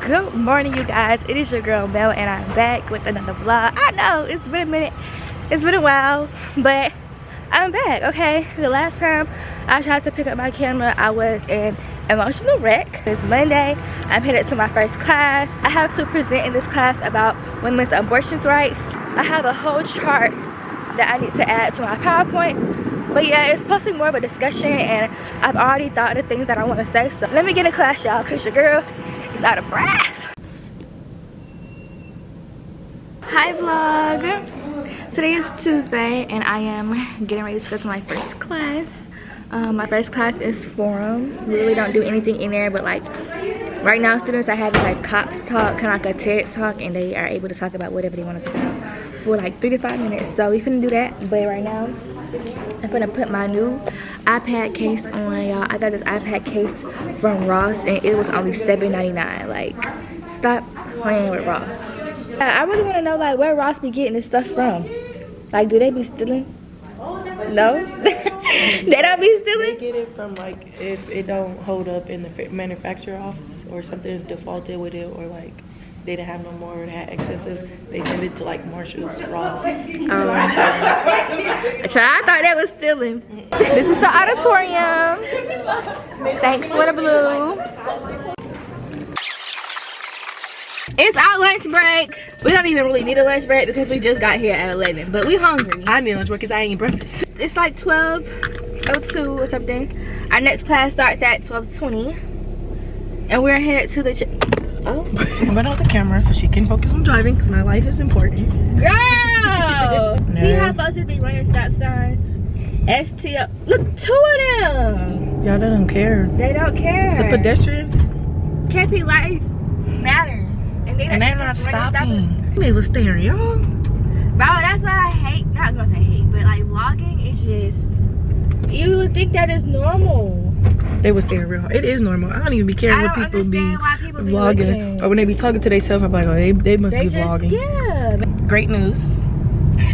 Good morning, you guys. It is your girl Mel, and I'm back with another vlog. I know it's been a minute, it's been a while, but I'm back. Okay, the last time I tried to pick up my camera, I was in emotional wreck. It's Monday. I'm headed to my first class. I have to present in this class about women's abortion rights. I have a whole chart that I need to add to my PowerPoint. But yeah, it's supposed to be more of a discussion, and I've already thought of the things that I want to say. So let me get in class, y'all, because your girl is out of breath. Hi vlog. Today is Tuesday, and I am getting ready to go to my first class. My first class is forum. We really don't do anything in there, but like right now students are having like cops talk, kind of like a TED talk, and they are able to talk about whatever they want to talk about for like 3 to 5 minutes. So we finna do that, but right now I'm gonna put my new iPad case on, y'all. I got this iPad case from Ross, and it was only $7.99. Like, stop playing with Ross. I really want to know like where Ross be getting this stuff from. Like, do they be stealing? No. They don't be stealing? They get it from like if it don't hold up in the manufacturer office, or something is defaulted with it, or like they didn't have no more, or they had excessive, they send it to like Marshall's, Ross. I thought that was stealing. This is the auditorium. Thanks for the blue. It's our lunch break. We don't even really need a lunch break because we just got here at 11, but we hungry. I need lunch break because I ain't eat breakfast. It's like 12:02 or something. Our next class starts at 12:20, and we're headed to the oh. I'm gonna hold the camera so she can focus on driving because my life is important. Girl! No. See how folks be running stop signs? STO. Look, 2 of them. Y'all don't care. They don't care. The pedestrians. KP life matters. And they're not stopping. They was there, y'all. Bro, that's why I hate, not gonna say hate, but like vlogging is just, you would think that is normal. They was there real. It is normal. I don't even be caring what people be vlogging. Or when they be talking to themselves, I'm like, oh, they must be vlogging. Yeah. Great news.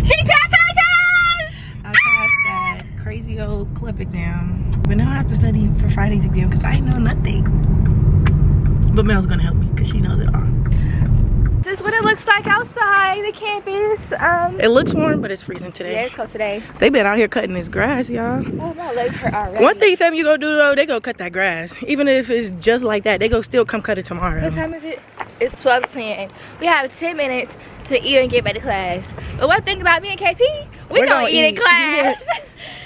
She passed her test! I passed that crazy old clip exam. But now I have to study for Friday's exam because I know nothing. But Mel's gonna help me because she knows it all. This is what it looks like outside the campus. It looks warm, but it's freezing today. Yeah, it's cold today. They been out here cutting this grass, y'all. Oh, my legs hurt already. One thing family you go do though, they go cut that grass. Even if it's just like that, they go still come cut it tomorrow. What time is it? It's 12:10. We have 10 minutes to eat and get back to class. But one thing about me and KP, we don't eat in class.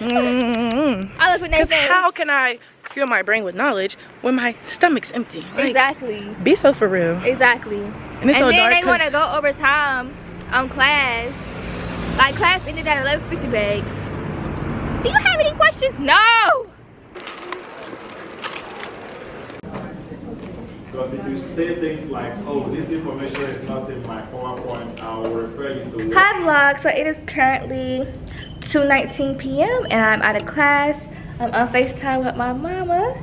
I look with Because how can I fill my brain with knowledge when my stomach's empty? Like, exactly. Be so for real. Exactly. And it's so then dark they want to go over time on class. Like, class ended at 11:50 bags. Do you have any questions? No! Because if you say things like, oh, this information is not in my PowerPoint, I'll refer you to... Hi vlog, so it is currently 2:19 p.m. and I'm out of class. I'm on FaceTime with my mama,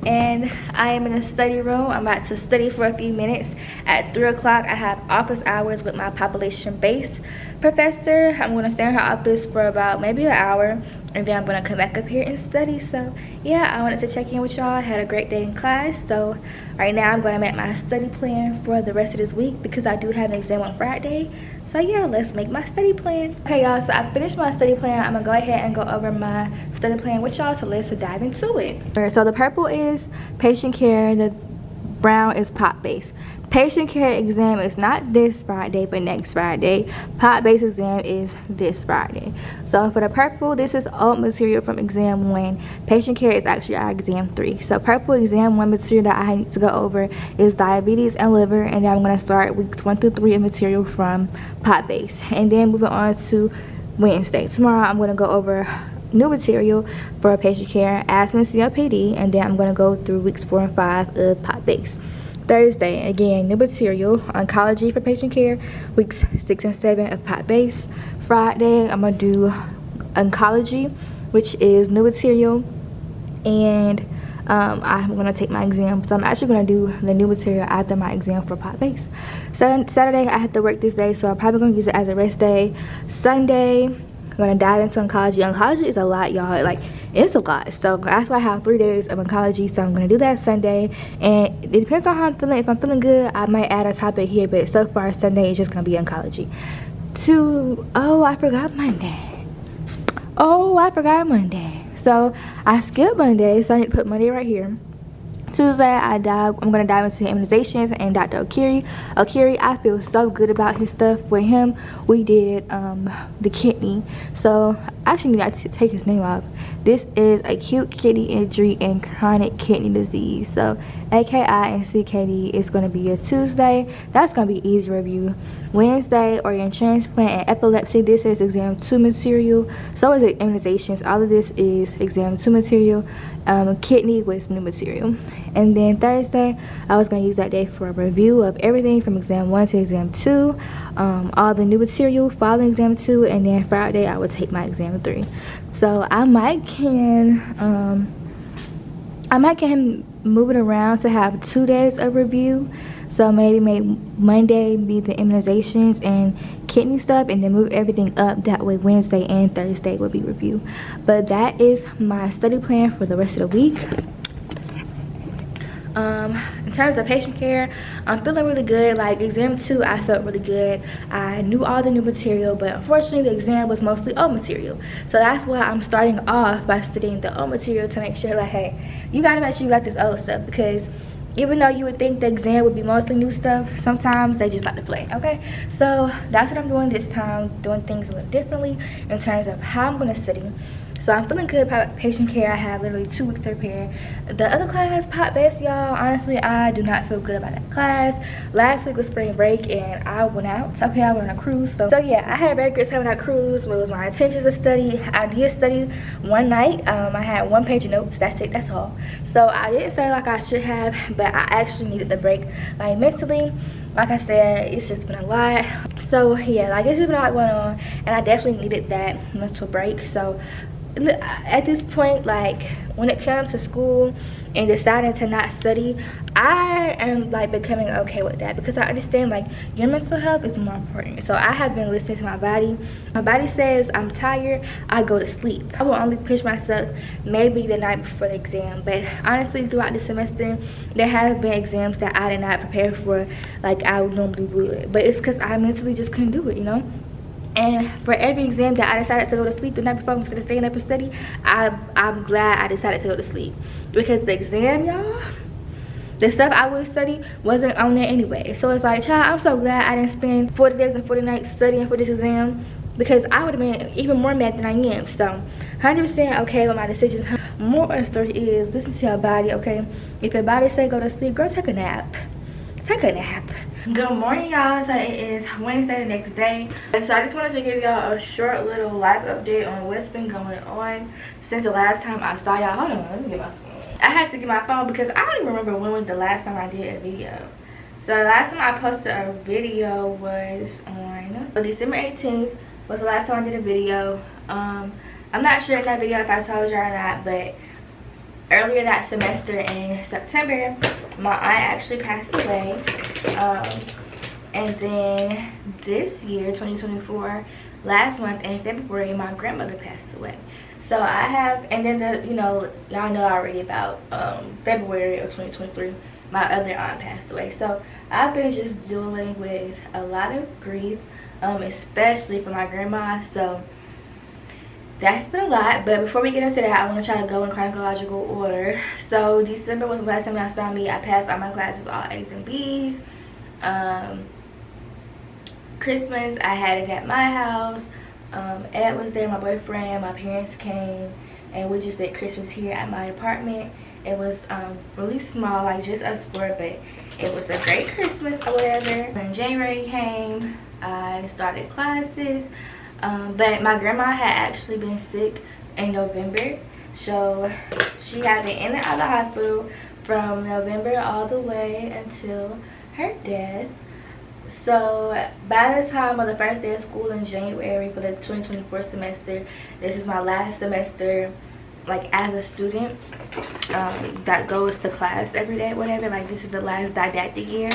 and I am in the study room. I'm about to study for a few minutes. At 3 o'clock, I have office hours with my population-based professor. I'm gonna stay in her office for about maybe an hour, and then I'm gonna come back up here and study. So yeah, I wanted to check in with y'all. I had a great day in class. So right now I'm gonna make my study plan for the rest of this week because I do have an exam on Friday. So yeah, let's make my study plan. Okay y'all, so I finished my study plan. I'm gonna go ahead and go over my study plan with y'all, so let's dive into it. All right, so the purple is patient care, the brown is pop-based. Patient care exam is not this Friday, but next Friday. Pop-based exam is this Friday. So for the purple, this is old material from exam 1. Patient care is actually our exam 3. So purple exam 1 material that I need to go over is diabetes and liver, and then I'm gonna start weeks 1 through 3 of material from pop-based. And then moving on to Wednesday. Tomorrow I'm gonna go over new material for patient care, asthma and COPD, and then I'm gonna go through weeks 4 and 5 of pop-based. Thursday, again, new material, oncology for patient care, weeks 6 and 7 of pop-based. Friday, I'm gonna do oncology, which is new material, and I'm gonna take my exam. So I'm actually gonna do the new material after my exam for pop-based. So Saturday, I have to work this day, so I'm probably gonna use it as a rest day. Sunday, I'm gonna dive into oncology. Oncology is a lot, y'all. Like, it's a lot. So that's why I have 3 days of oncology. So I'm gonna do that Sunday, and it depends on how I'm feeling. If I'm feeling good, I might add a topic here, but so far Sunday is just gonna be oncology. Oh, I forgot Monday. So I skipped Monday, so I need to put Monday right here. Tuesday, I'm gonna dive into immunizations and Dr. Okiri, I feel so good about his stuff. With him, we did the kidney. So I actually need to take his name off. This is acute kidney injury and chronic kidney disease. So AKI and CKD is gonna be a Tuesday. That's gonna be easy review. Wednesday, organ transplant and epilepsy. This is exam 2 material. So is it immunizations. All of this is exam 2 material. Kidney was new material. And then Thursday, I was going to use that day for a review of everything from exam 1 to exam 2, all the new material following exam 2, and then Friday I would take my exam 3. So I might can move it around to have 2 days of review. So maybe make Monday be the immunizations and kidney stuff, and then move everything up. That way Wednesday and Thursday will be review. But that is my study plan for the rest of the week. In terms of patient care, I'm feeling really good. Like exam 2, I felt really good. I knew all the new material, but unfortunately the exam was mostly old material. So that's why I'm starting off by studying the old material to make sure, like, hey, you gotta make sure you got this old stuff, because even though you would think the exam would be mostly new stuff, sometimes they just like to play, okay? So that's what I'm doing this time, doing things a little differently in terms of how I'm gonna study. So I'm feeling good about patient care. I have literally 2 weeks to prepare. The other class, pop-based, y'all, honestly, I do not feel good about that class. Last week was spring break and I went out. Okay, I went on a cruise. So yeah, I had a very good time on that cruise. It was my intention to study. I did study one night. I had 1 page of notes. That's it, that's all. So I didn't say like I should have, but I actually needed the break. Like mentally, like I said, it's just been a lot. So yeah, like it's just been a lot going on, and I definitely needed that mental break. So at this point, like when it comes to school and deciding to not study, I am like becoming okay with that, because I understand like your mental health is more important. So I have been listening to my body. My body says I'm tired, I go to sleep. I will only push myself maybe the night before the exam, but honestly throughout the semester there have been exams that I did not prepare for like I normally would, but it's because I mentally just couldn't do it, you know. And for every exam that I decided to go to sleep the night before instead of staying up and study, I'm glad I decided to go to sleep, because the exam, y'all, the stuff I would study wasn't on there anyway. So it's like, child, I'm so glad I didn't spend 40 days and 40 nights studying for this exam, because I would have been even more mad than I am. So 100% okay with my decisions. More of the story is listen to your body, okay? If your body say go to sleep, girl, take a nap. Take a nap. Good morning, y'all. So it is Wednesday, the next day. So I just wanted to give y'all a short little life update on what's been going on since the last time I saw y'all. Hold on, let me get my phone. I had to get my phone because I don't even remember when was the last time I did a video. So the last time I posted a video was on December 18th was the last time I did a video. I'm not sure in that video if I told you or not, but earlier that semester in September, my aunt actually passed away. And then this year, 2024, last month in February, my grandmother passed away. So I have, and then y'all know already about February of 2023, my other aunt passed away. So I've been just dealing with a lot of grief, especially for my grandma. So that's been a lot, but before we get into that, I want to try to go in chronological order. So December was the last time y'all saw me. I passed all my classes, all A's and B's. Christmas, I had it at my house. Ed was there, my boyfriend, my parents came, and we just did Christmas here at my apartment. It was really small, like just us four, but it was a great Christmas or whatever. When January came, I started classes. But my grandma had actually been sick in November, so she had been in and out of the hospital from November all the way until her death. So by the time of the first day of school in January for the 2024 semester, this is my last semester like as a student that goes to class every day, whatever. Like this is the last didactic year.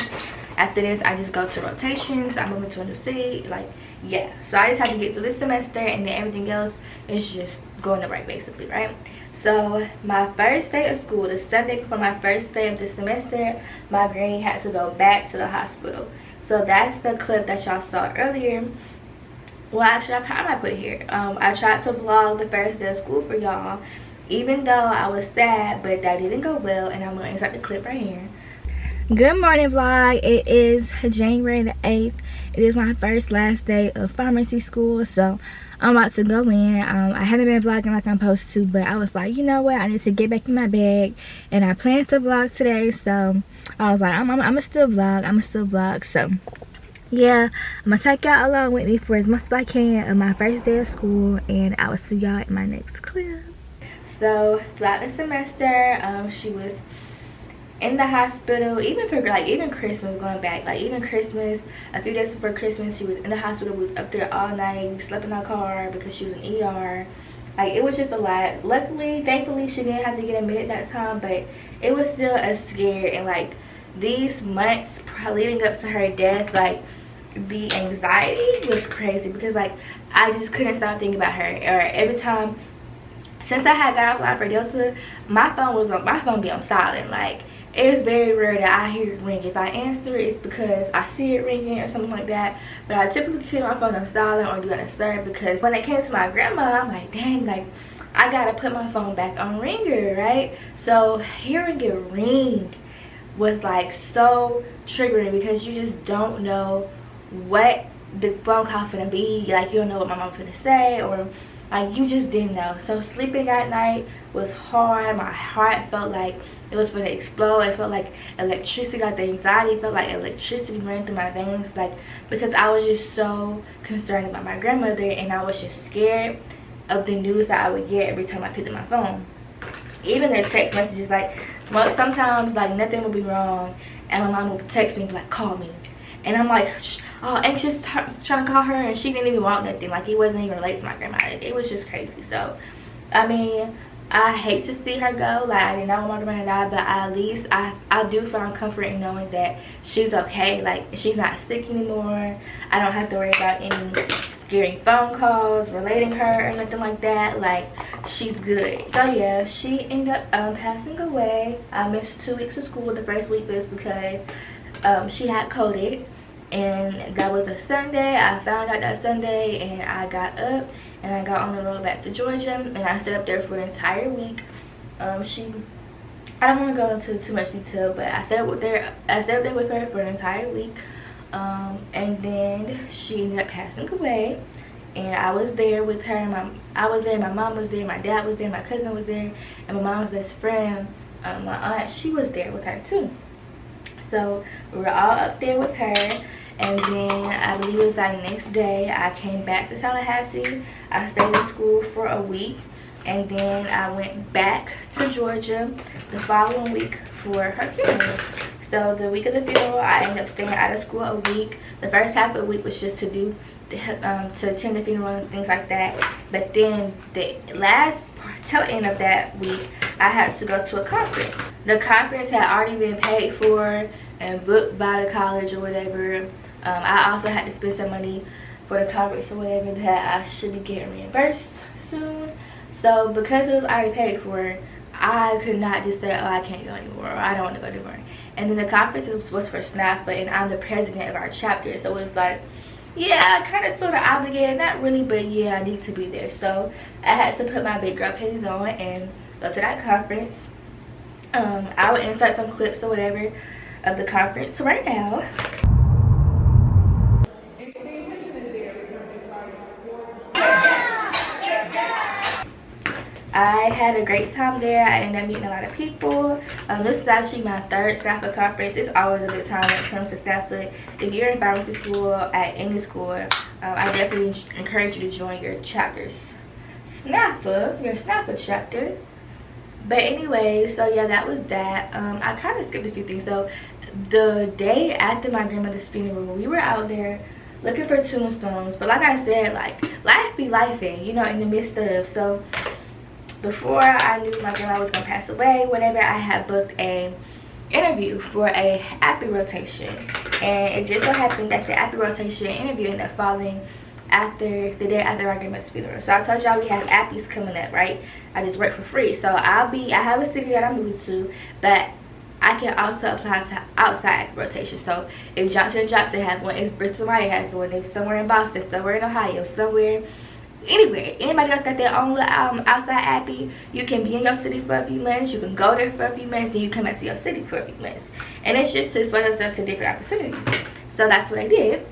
After this I just go to rotations. I move into a new city, like yeah, so I just have to get through this semester, and then everything else is just going the right, basically, right? So my first day of school, the Sunday before my first day of the semester, my granny had to go back to the hospital. So that's the clip that y'all saw earlier. Well, actually, I might put it here. I tried to vlog the first day of school for y'all, even though I was sad, but that didn't go well, and I'm gonna insert the clip right here. Good morning, vlog. It is January the 8th. It is my last day of pharmacy school, so I'm about to go in. I haven't been vlogging like I'm supposed to, but I was like, you know what, I need to get back in my bag, and I plan to vlog today, so I was like, I'm gonna still vlog, so yeah, I'm gonna take y'all along with me for as much as I can of my first day of school, and I will see y'all in my next clip. So throughout the semester, she was in the hospital, even Christmas, going back, like even Christmas, a few days before Christmas, she was in the hospital. We was up there all night. We slept in our car because she was in ER. Like, it was just a lot. Luckily, thankfully, she didn't have to get admitted that time, but it was still a scare. And like these months leading up to her death, like the anxiety was crazy, because like I just couldn't stop thinking about her. Or every time since I had got off line for Delta, my phone be on silent. Like, it's very rare that I hear it ring. If I answer, it's because I see it ringing or something like that. But I typically keep my phone on silent or do not disturb, because when it came to my grandma, I'm like, dang, like I gotta put my phone back on ringer, right? So hearing it ring was like so triggering, because you just don't know what the phone call finna be. Like, you don't know what my mom finna say, or like you just didn't know. So sleeping at night was hard. My heart felt like it was going to explode. It felt like electricity, like the anxiety felt like electricity running through my veins, like, because I was just so concerned about my grandmother, and I was just scared of the news that I would get every time I picked up my phone. Even the text messages, like, well, sometimes like nothing would be wrong, and my mom would text me and be like, call me, and I'm like, oh, anxious, trying to call her, and she didn't even want nothing. Like, it wasn't even related to my grandma. It was just crazy. So I mean, I hate to see her go. Like, I did not want my grandma to die, but at least I do find comfort in knowing that she's okay. Like, she's not sick anymore. I don't have to worry about any scary phone calls relating her or nothing like that. Like, she's good. So yeah, she ended up passing away. I missed 2 weeks of school. The first week was because she had coded, and that was a Sunday. I found out that Sunday, and I got up and I got on the road back to Georgia, and I stayed up there for an entire week. I don't want to go into too much detail, but I stayed up there with her for an entire week, and then she ended up passing away, and I was there with her. I was there, my mom was there, my dad was there, my cousin was there, and my mom's best friend, my aunt, she was there with her too. So we were all up there with her, and then I believe it was like next day I came back to Tallahassee. I stayed in school for a week, and then I went back to Georgia the following week for her funeral. So the week of the funeral, I ended up staying out of school a week. The first half of the week was just to do to attend the funeral and things like that. But then the last tail end of that week, I had to go to a conference. The conference had already been paid for and booked by the college or whatever. I also had to spend some money for the conference or whatever that I should be getting reimbursed soon. So because it was already paid for, I could not just say, oh, I can't go anymore, or I don't want to go anymore. And then the conference was for SNAFA, and I'm the president of our chapter, so it's like, yeah, kind of sort of obligated, not really, but yeah, I need to be there. So I had to put my big girl panties on and go to that conference. I will insert some clips or whatever of the conference right now. I had a great time there. I ended up meeting a lot of people. This is actually my third SNAFA conference. It's always a good time when it comes to SNAFA. If you're in pharmacy school, at any school, I definitely encourage you to join your chapters. Your SNAFA chapter. But anyway, so yeah, that was that. I kind of skipped a few things. So the day after my grandmother's funeral, we were out there looking for tombstones. But like I said, like, life be lifing, you know, in the midst of. So before I knew my grandma was gonna pass away, whenever I had booked a interview for a happy rotation, and it just so happened that the happy rotation interview ended up falling after the day after my grandma's funeral. So I told y'all we have appies coming up, right? I just work for free. So I have a city that I'm moving to, but I can also apply to outside rotation. So if Johnson & Johnson has one, if Bristol Myers has one, if somewhere in Boston, somewhere in Ohio, somewhere, anywhere, anybody else got their own little outside appy, you can be in your city for a few months, you can go there for a few months, then you come back to your city for a few months. And it's just to expose yourself to different opportunities. So that's what I did.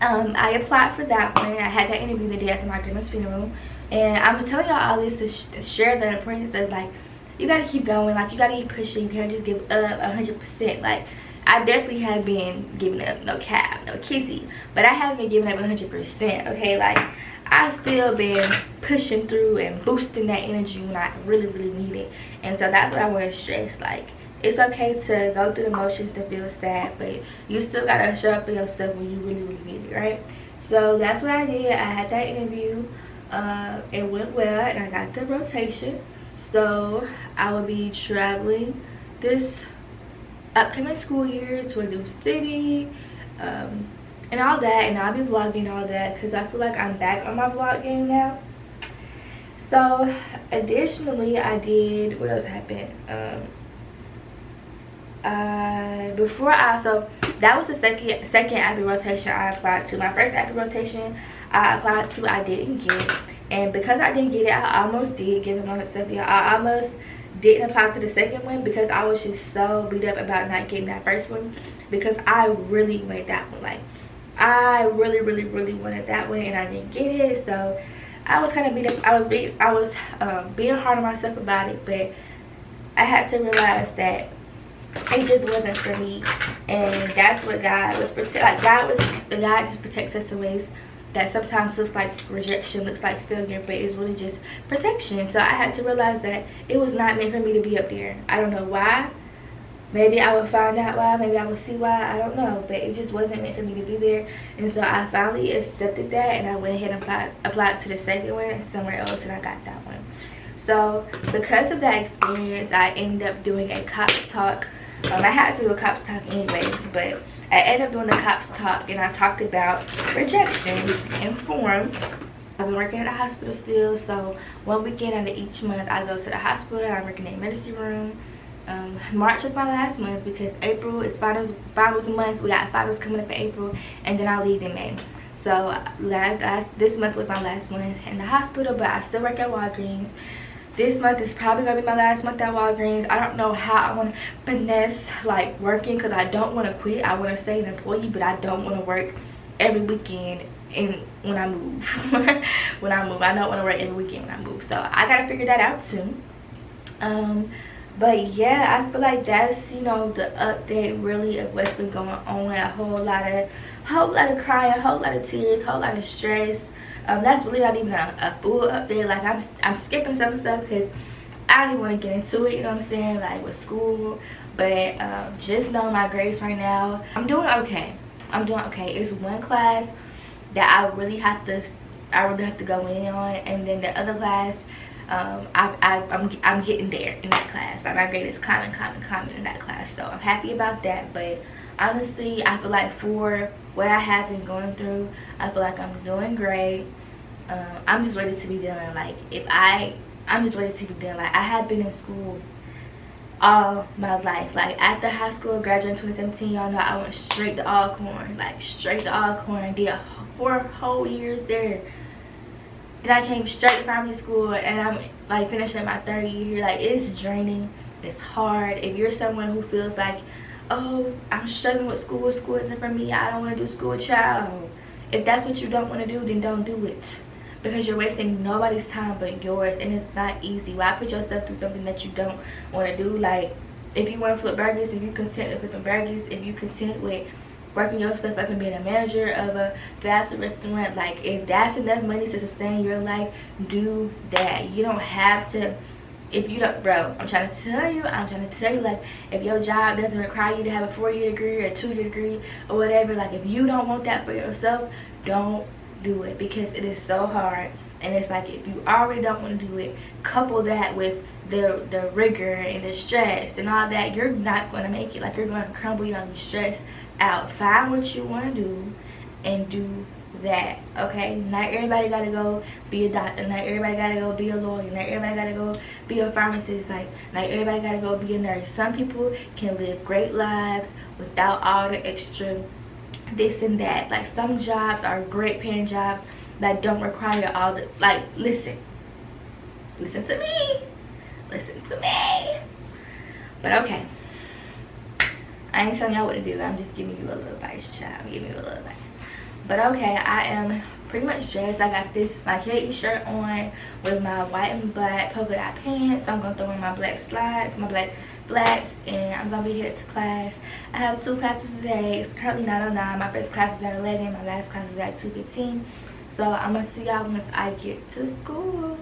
I applied for that one. I had that interview the day after my grandma's funeral. And I'm telling y'all all this to share the importance of, like, you gotta keep going, like, you gotta keep pushing. You can't just give up 100%. Like, I definitely have been giving up, no cap, no kissy, but I haven't been giving up 100%, okay? Like, I've still been pushing through and boosting that energy when I really, really need it. And so that's what I want to stress. Like, it's okay to go through the motions, to feel sad, but you still gotta show up for yourself when you really, really need it, right? So that's what I did. I had that interview. It went well, and I got the rotation. So I will be traveling this upcoming school year to a new city, and all that, and I'll be vlogging all that because I feel like I'm back on my vlog game now. So additionally, I did, what else happened? So that was the second appy rotation I applied to. My first appy rotation I applied to, I didn't get, and because I didn't get it, I almost did give it myself. I almost didn't apply to the second one because I was just so beat up about not getting that first one, because I really wanted that one. Like, I really, really, really wanted that one, and I didn't get it. So I was kind of beat up. I was being hard on myself about it, but I had to realize that it just wasn't for me. And that's what God was God just protects us in ways that sometimes looks like rejection, looks like failure, but it's really just protection. So I had to realize that it was not meant for me to be up there. I don't know why. Maybe I would find out why, maybe I would see why, I don't know, but it just wasn't meant for me to be there. And so I finally accepted that, and I went ahead and applied to the second one somewhere else, and I got that one. So because of that experience, I ended up doing a COPS talk. I had to do a COPS talk anyways, but I ended up doing the COPS talk, and I talked about rejection and form. I've been working at a hospital still, so one weekend out of each month I go to the hospital, and I'm working in the emergency room. March is my last month because April is finals month. We got finals coming up in April, and then I'll leave in May. So this month was my last month in the hospital, but I still work at Walgreens. This month is probably gonna be my last month at Walgreens. I don't know how I want to finesse like working, because I don't want to quit. I want to stay an employee, but I don't want to work every weekend when I move. When I move, I don't want to work every weekend when I move. So I gotta figure that out soon. But yeah, I feel like that's, you know, the update really of what's been going on. A whole lot of crying, a whole lot of tears, a whole lot of stress. That's really not even a full update. Like, I'm skipping some stuff because I don't even want to get into it, you know what I'm saying, like with school. But just know my grades right now, I'm doing okay. It's one class that I really have to go in on, and then the other class, I'm getting there in that class. Like, my grade is climbing in that class, so I'm happy about that. But honestly, I feel like for what I have been going through, I feel like I'm doing great. I'm just ready to be done. Like, I'm just ready to be done. Like, I have been in school all my life. Like, after high school, graduating in 2017, y'all know I went straight to Alcorn. Like, straight to Alcorn. Did 4 whole years there. Then I came straight to primary school, and I'm like finishing my 3rd year. Like, it's draining, it's hard. If you're someone who feels like, oh, I'm struggling with school isn't for me, I don't want to do school, child. If that's what you don't want to do, then don't do it, because you're wasting nobody's time but yours, and it's not easy. Why put yourself through something that you don't want to do? Like, if you want to flip burgers, if you're content with flipping burgers, if you're content with working yourself up and being a manager of a fast food restaurant, like, if that's enough money to sustain your life, do that. You don't have to. If you don't, bro, I'm trying to tell you, like, if your job doesn't require you to have a 4-year degree or a 2-year degree or whatever, like, if you don't want that for yourself, don't do it, because it is so hard. And it's like, if you already don't want to do it, couple that with the rigor and the stress and all that, you're not going to make it. Like, you're going to crumble, you're going to be stressed out. Find what you want to do and do that, okay? Not everybody gotta go be a doctor. Not everybody gotta go be a lawyer. Not everybody gotta go be a pharmacist. Like, not everybody gotta go be a nurse. Some people can live great lives without all the extra this and that. Like, some jobs are great paying jobs that don't require all the, like, listen to me, but okay, I ain't telling y'all what to do. I'm just giving you a little advice, child. I'm giving you a little advice. But okay, I am pretty much dressed. I got my KE shirt on with my white and black polka dot pants. I'm gonna throw in my black slides, my black flats, and I'm gonna be headed to class. I have 2 classes today. It's currently 9:09. My first class is at 11. My last class is at 2:15. So I'm gonna see y'all once I get to school.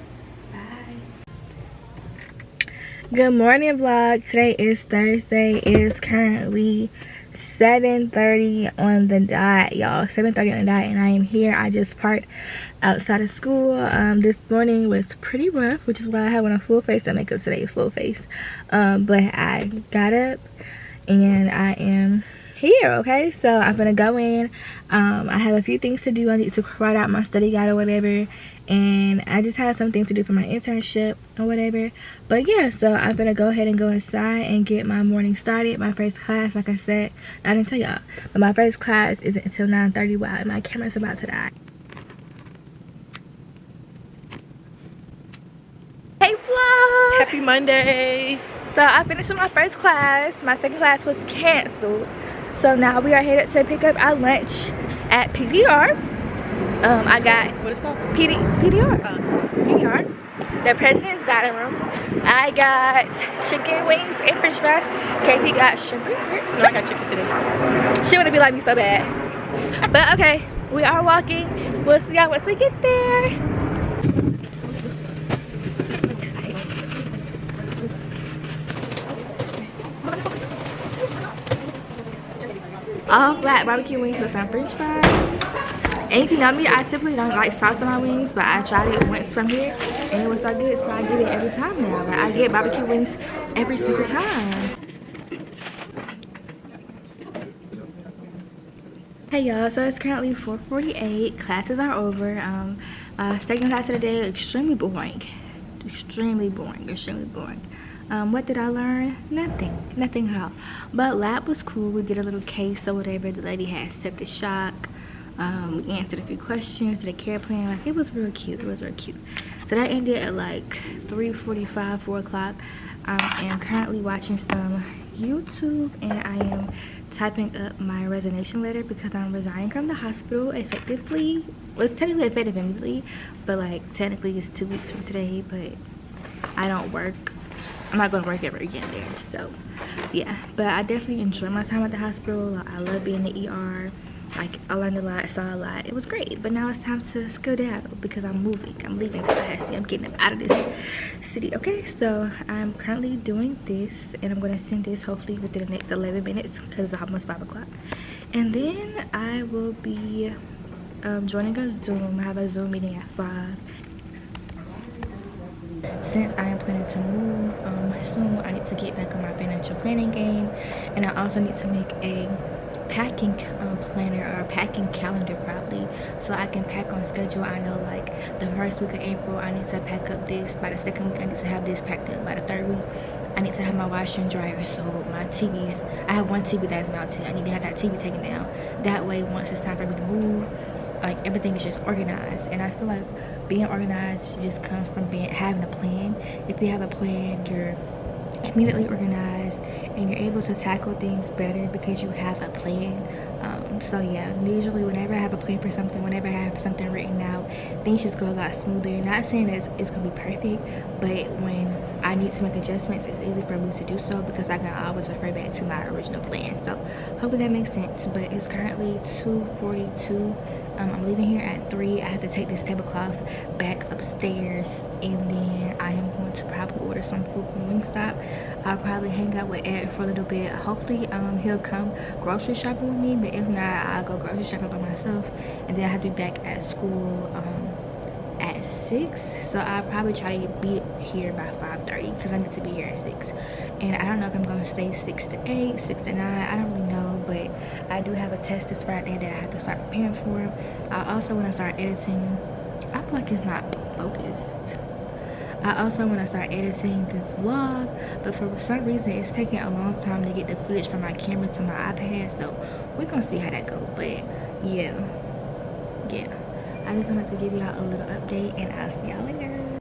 Good morning, vlog. Today is Thursday. It is currently 7:30 on the dot, y'all. 7:30 on the dot, and I am here. I just parked outside of school. This morning was pretty rough, which is why I have on a full face of makeup today, full face. But I got up and I am here, okay? So I'm gonna go in. I have a few things to do. I need to write out my study guide or whatever, and I just have some things to do for my internship or whatever. But yeah, so I'm gonna go ahead and go inside and get my morning started. My first class, like I said, I didn't tell y'all, but my first class isn't until 9:30. Wow, my camera's about to die. Hey vlog! Happy Monday. So I finished with my first class. My second class was canceled. So now we are headed to pick up our lunch at PDR. I got what is it called? PDR. PDR. The President's Dining Room. I got chicken wings and french fries. KP got shrimp and grits. No, I got chicken today. She wanna be like me so bad. But okay, we are walking. We'll see y'all once we get there. All flat barbecue wings with some french fries. And if you know me, I typically don't like sauce on my wings, but I tried it once from here and it was so good, so I get it every time now. Like, I get barbecue wings every single time. Hey y'all, so it's currently 4:48. Classes are over. Second class of the day, extremely boring. Extremely boring. What did I learn? Nothing at all. But lab was cool. We did a little case or whatever. The lady had septic shock. We answered a few questions, did a care plan. Like, it was real cute. So that ended at like 3:45, 4 o'clock. I am currently watching some YouTube, and I am typing up my resignation letter because I'm resigning from the hospital effectively. Well, it's technically effective immediately, but like technically it's 2 weeks from today. But I don't work. I'm not going to work ever again there. So yeah, but I definitely enjoy my time at the hospital. I love being in the ER. Like, I learned a lot, saw a lot. It was great. But now it's time to skedaddle because I'm moving. I'm leaving Tallahassee. I'm getting out of this city. Okay, so I'm currently doing this, and I'm going to send this hopefully within the next 11 minutes because it's almost 5 o'clock. And then I will be joining a Zoom. I have a Zoom meeting at 5. Since I am planning to move soon, I need to get back on my financial planning game, and I also need to make a packing planner or packing calendar probably, so I can pack on schedule. I know like the first week of April I need to pack up this, by the second week I need to have this packed up, by the third week I need to have my washer and dryer. So my TVs, I have one TV that's mounted. I need to have that TV taken down. That way once it's time for me to move, like everything is just organized. And I feel like being organized just comes from having a plan. If you have a plan, you're immediately organized and you're able to tackle things better because you have a plan. So yeah, usually whenever I have a plan for something, whenever I have something written out, things just go a lot smoother. Not saying that it's gonna be perfect, but when I need to make adjustments, it's easy for me to do so because I can always refer back to my original plan. So hopefully that makes sense. But it's currently 2:42. I'm leaving here at 3. I have to take this tablecloth back upstairs, and then I am going to probably order some food from Wingstop. I'll probably hang out with Ed for a little bit. Hopefully he'll come grocery shopping with me, but if not, I'll go grocery shopping by myself, and then I have to be back at school at 6. So I'll probably try to be here by 5 5:30 because I need to be here at 6. And I don't know if I'm gonna stay 6 to 8, 6 to 9. I don't really know, but I do have a test this Friday that I have to start preparing for. I also want to start editing. I feel like it's not focused. I also want to start editing this vlog, but for some reason it's taking a long time to get the footage from my camera to my iPad, so we're gonna see how that goes. But yeah, I just wanted to give y'all a little update, and I'll see y'all later.